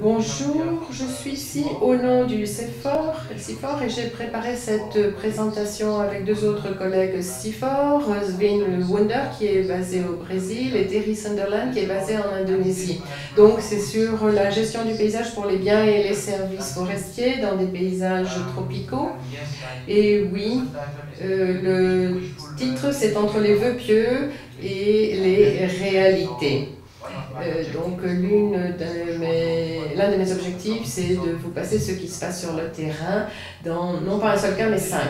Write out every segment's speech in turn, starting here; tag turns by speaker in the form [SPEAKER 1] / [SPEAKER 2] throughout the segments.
[SPEAKER 1] Bonjour, je suis ici au nom du CIFOR et j'ai préparé cette présentation avec deux autres collègues CIFOR, Sven Wunder qui est basé au Brésil et Terry Sunderland qui est basé en Indonésie. Donc c'est sur la gestion du paysage pour les biens et les services forestiers dans des paysages tropicaux. Et oui, le titre c'est Entre les vœux pieux et les réalités. Donc l'un de mes objectifs, c'est de vous passer ce qui se passe sur le terrain, dans non pas un seul cas, mais 5.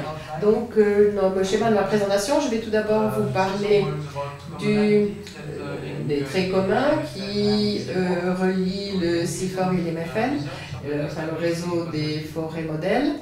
[SPEAKER 1] Donc dans le schéma de ma présentation, je vais tout d'abord vous parler des traits communs qui relient le CIFOR et l'MFL, enfin le réseau des forêts modèles.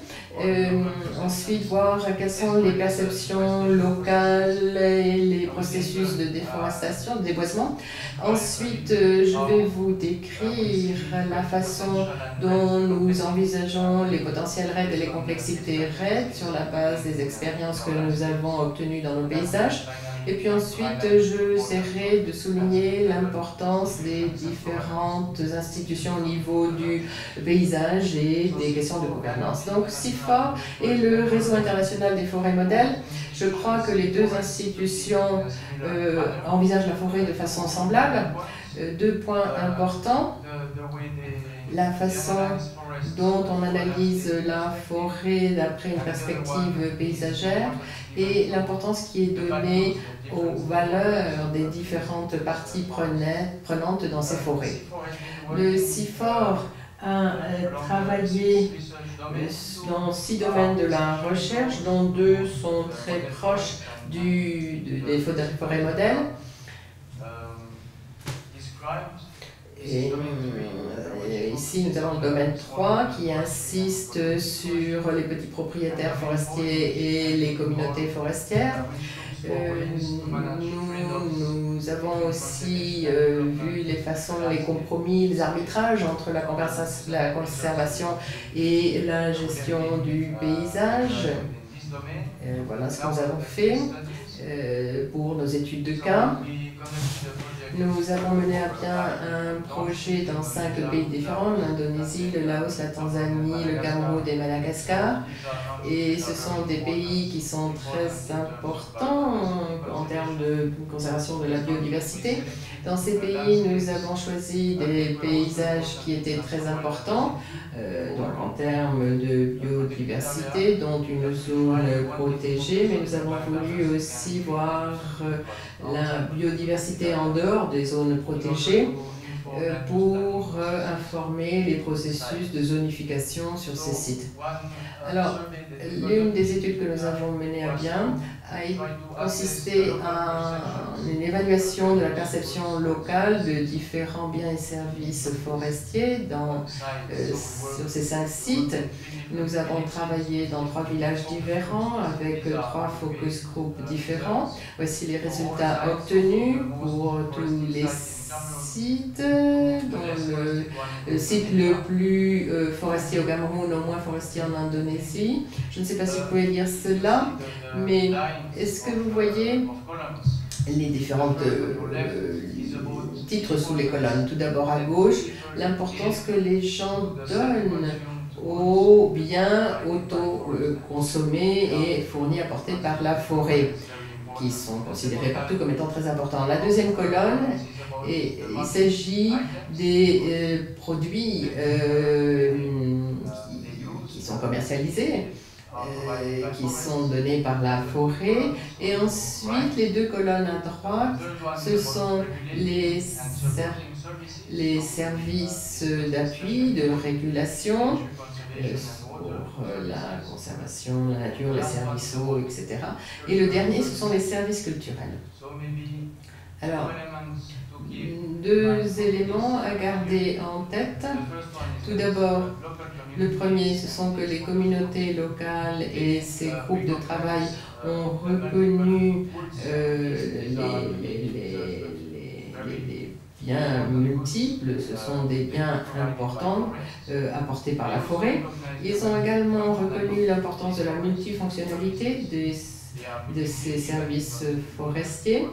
[SPEAKER 1] Ensuite, voir quelles sont les perceptions locales et les processus de déforestation, de déboisement. Ensuite, je vais vous décrire la façon dont nous envisageons les potentiels raids et les complexités raids sur la base des expériences que nous avons obtenues dans nos paysages. Et puis ensuite, j'essaierai de souligner l'importance des différentes institutions au niveau du paysage et des questions de gouvernance. Donc, CIFOR et le réseau international des forêts modèles, je crois que les deux institutions envisagent la forêt de façon semblable. Deux points importants: la façon dont on analyse la forêt d'après une perspective paysagère et l'importance qui est donnée aux valeurs des différentes parties prenantes dans ces forêts. Le CIFOR a travaillé dans 6 domaines de la recherche, dont 2 sont très proches des forêts modèles. Et ici, nous avons le domaine 3 qui insiste sur les petits propriétaires forestiers et les communautés forestières. Nous avons aussi vu les façons, les compromis, les arbitrages entre la conservation et la gestion du paysage. Voilà ce que nous avons fait pour nos études de cas. Nous avons mené à bien un projet dans 5 pays différents: l'Indonésie, le Laos, la Tanzanie, le Cameroun et Madagascar. Et ce sont des pays qui sont très importants en termes de conservation de la biodiversité. Dans ces pays, nous avons choisi des paysages qui étaient très importants, donc en termes de biodiversité, dont une zone protégée, mais nous avons voulu aussi voir la biodiversité en dehors des zones protégées pour informer les processus de zonification sur ces sites. Alors, l'une des études que nous avons menées à bien a consisté en une évaluation de la perception locale de différents biens et services forestiers sur ces 5 sites. Nous avons travaillé dans 3 villages différents avec 3 focus groups différents. Voici les résultats obtenus pour tous les sites. Dans le site le plus forestier au Cameroun, au moins forestier en Indonésie. Je ne sais pas si vous pouvez lire cela, mais est-ce que vous voyez les différents titres sous les colonnes? Tout d'abord à gauche, l'importance que les gens donnent aux biens auto-consommés et fournis, apportés par la forêt, qui sont considérés partout comme étant très importants. La deuxième colonne, il s'agit des produits qui sont commercialisés, qui sont donnés par la forêt. Et ensuite, les 2 colonnes à droite, ce sont les services d'appui, de régulation, pour la conservation, la nature, les services eau, etc. Et le dernier, ce sont les services culturels. Alors, 2 éléments à garder en tête. Tout d'abord, le premier, ce sont que les communautés locales et ces groupes de travail ont reconnu les biens multiples. Ce sont des biens importants apportés par la forêt. Ils ont également reconnu l'importance de la multifonctionnalité de ces services forestiers.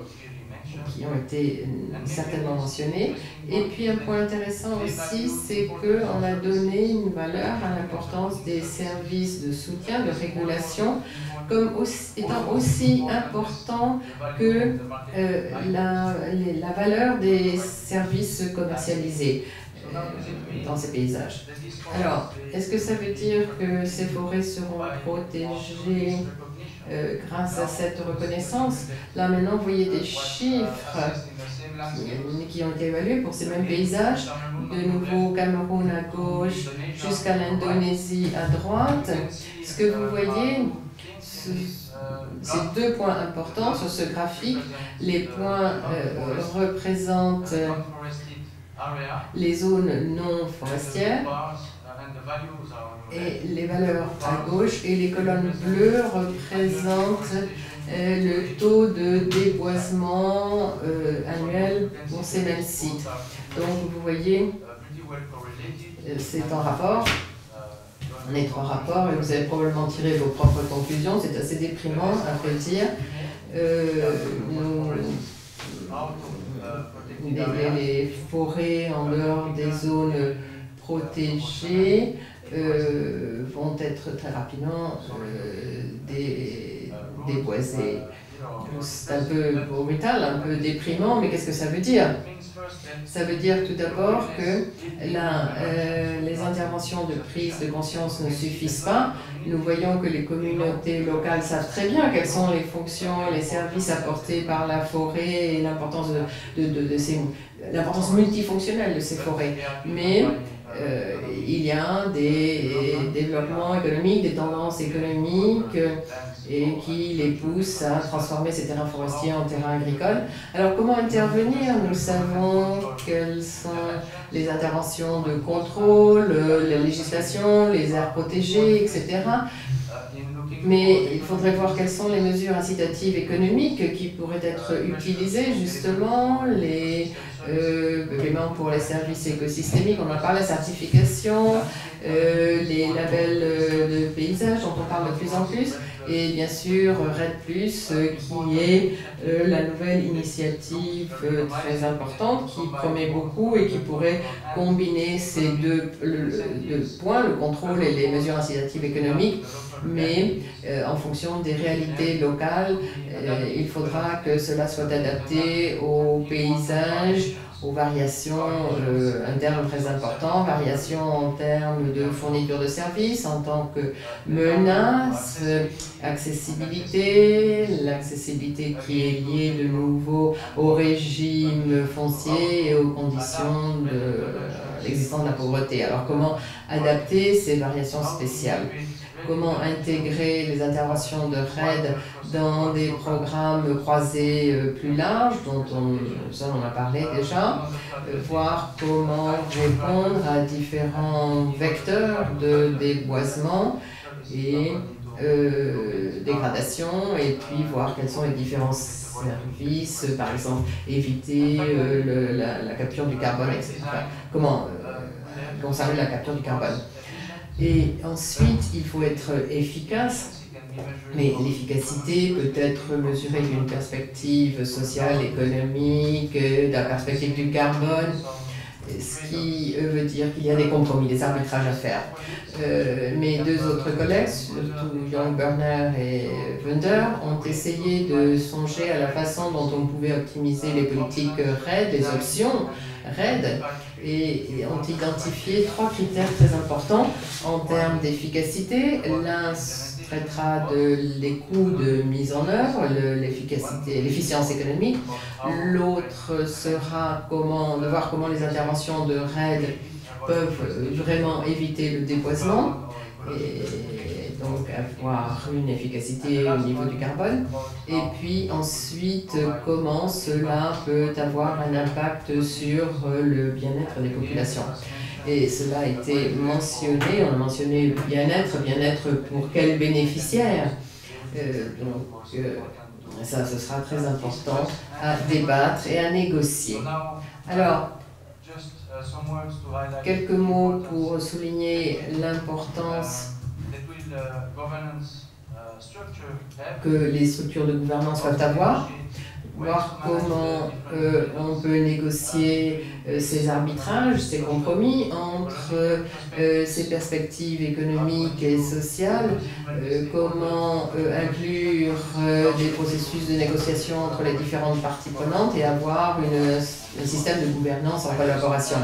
[SPEAKER 1] qui ont été certainement mentionnés. Et puis un point intéressant aussi, c'est qu'on a donné une valeur à l'importance des services de soutien, de régulation, comme étant aussi important que la valeur des services commercialisés dans ces paysages. Alors, est-ce que ça veut dire que ces forêts seront protégées grâce à cette reconnaissance? Là maintenant, vous voyez des chiffres qui ont été évalués pour ces mêmes paysages, de nouveau Cameroun à gauche jusqu'à l'Indonésie à droite. Ce que vous voyez, c'est deux points importants sur ce graphique. Les points représentent les zones non forestières et les valeurs à gauche, et les colonnes bleues représentent le taux de déboisement annuel pour ces mêmes sites. Donc vous voyez, c'est en rapport, en étroit rapport, et vous avez probablement tiré vos propres conclusions. C'est assez déprimant à vrai dire. Les forêts en dehors des zones protégées vont être très rapidement déboisées. C'est un peu brutal, un peu déprimant, mais qu'est-ce que ça veut dire? Ça veut dire tout d'abord que les interventions de prise de conscience ne suffisent pas. Nous voyons que les communautés locales savent très bien quelles sont les fonctions, les services apportés par la forêt et l'importance l'importance multifonctionnelle de ces forêts. Mais il y a des développements économiques, des tendances économiques et qui les poussent à transformer ces terrains forestiers en terrains agricoles. Alors comment intervenir? Nous savons quelles sont les interventions de contrôle, la législation, les aires protégées, etc. Mais il faudrait voir quelles sont les mesures incitatives économiques qui pourraient être utilisées, justement, les paiements pour les services écosystémiques, on en parle, la certification, les labels de paysage dont on parle de plus en plus, et bien sûr REDD+, qui est la nouvelle initiative très importante qui promet beaucoup et qui pourrait combiner ces deux points, le contrôle et les mesures incitatives économiques, mais en fonction des réalités locales. Il faudra que cela soit adapté aux paysages, aux variations internes très importantes, variations en termes de fourniture de services, en tant que menace, accessibilité, l'accessibilité qui est liée de nouveau au régime foncier et aux conditions de l'existence de la pauvreté. Alors comment adapter ces variations spéciales? Comment intégrer les interventions de REDD dans des programmes croisés plus larges, dont on a parlé déjà, voir comment répondre à différents vecteurs de déboisement et dégradation, et puis voir quels sont les différents services, par exemple éviter la capture du carbone, etc. Comment conserver la capture du carbone. Et ensuite, il faut être efficace, mais l'efficacité peut être mesurée d'une perspective sociale, économique, de la perspective du carbone, ce qui veut dire qu'il y a des compromis, des arbitrages à faire. Mes deux autres collègues, surtout Young, Berner et Wunder, ont essayé de songer à la façon dont on pouvait optimiser les politiques REDD, les options REDD, et ont identifié trois critères très importants en termes d'efficacité. L'un traitera des coûts de mise en œuvre, l'efficience économique. L'autre sera de voir comment les interventions de REDD peuvent vraiment éviter le déboisement et donc avoir une efficacité au niveau du carbone. Et puis ensuite, comment cela peut avoir un impact sur le bien-être des populations. Et cela a été mentionné, on a mentionné le bien-être pour quels bénéficiaires. Ça, ce sera très important à débattre et à négocier. Alors, quelques mots pour souligner l'importance que les structures de gouvernance peuvent avoir. voir comment on peut négocier ces arbitrages, ces compromis entre ces perspectives économiques et sociales, comment inclure des processus de négociation entre les différentes parties prenantes et avoir un système de gouvernance en collaboration.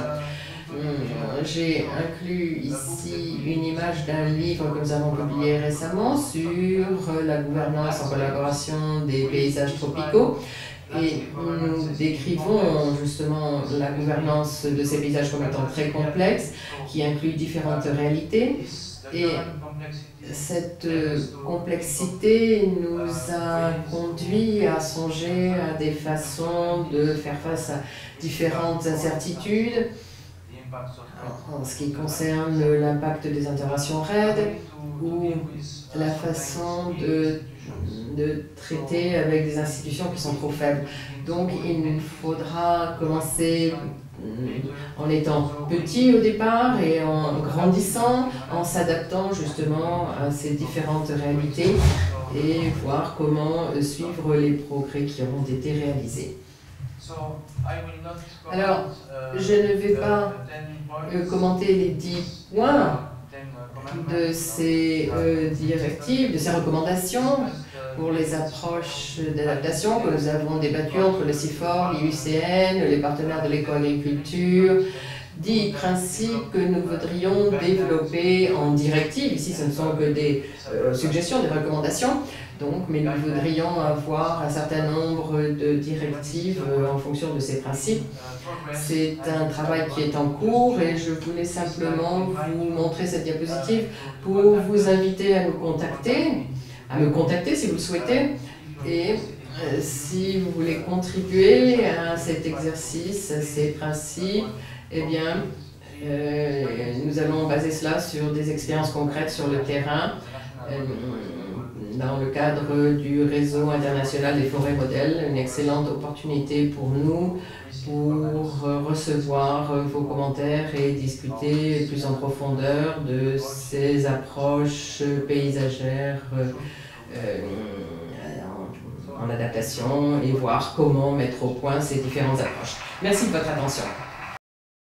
[SPEAKER 1] J'ai inclus ici une image d'un livre que nous avons publié récemment sur la gouvernance en collaboration des paysages tropicaux. Et nous décrivons justement la gouvernance de ces paysages comme étant très complexe, qui inclut différentes réalités. Et cette complexité nous a conduit à songer à des façons de faire face à différentes incertitudes en ce qui concerne l'impact des interventions RAID ou la façon de traiter avec des institutions qui sont trop faibles. Donc il faudra commencer en étant petit au départ et en grandissant, en s'adaptant justement à ces différentes réalités et voir comment suivre les progrès qui auront été réalisés. Alors, je ne vais pas commenter les 10 points de ces directives, de ces recommandations pour les approches d'adaptation que nous avons débattues entre le CIFOR, l'IUCN, les partenaires de l'éco-agriculture, 10 principes que nous voudrions développer en directive. Ici, ce ne sont que des suggestions, des recommandations. Donc, mais nous voudrions avoir un certain nombre de directives en fonction de ces principes. C'est un travail qui est en cours et je voulais simplement vous montrer cette diapositive pour vous inviter à nous contacter, à me contacter si vous le souhaitez. Et si vous voulez contribuer à cet exercice, à ces principes, eh bien, nous allons baser cela sur des expériences concrètes sur le terrain. Dans le cadre du réseau international des forêts modèles, une excellente opportunité pour nous pour recevoir vos commentaires et discuter plus en profondeur de ces approches paysagères en adaptation et voir comment mettre au point ces différentes approches. Merci de votre attention.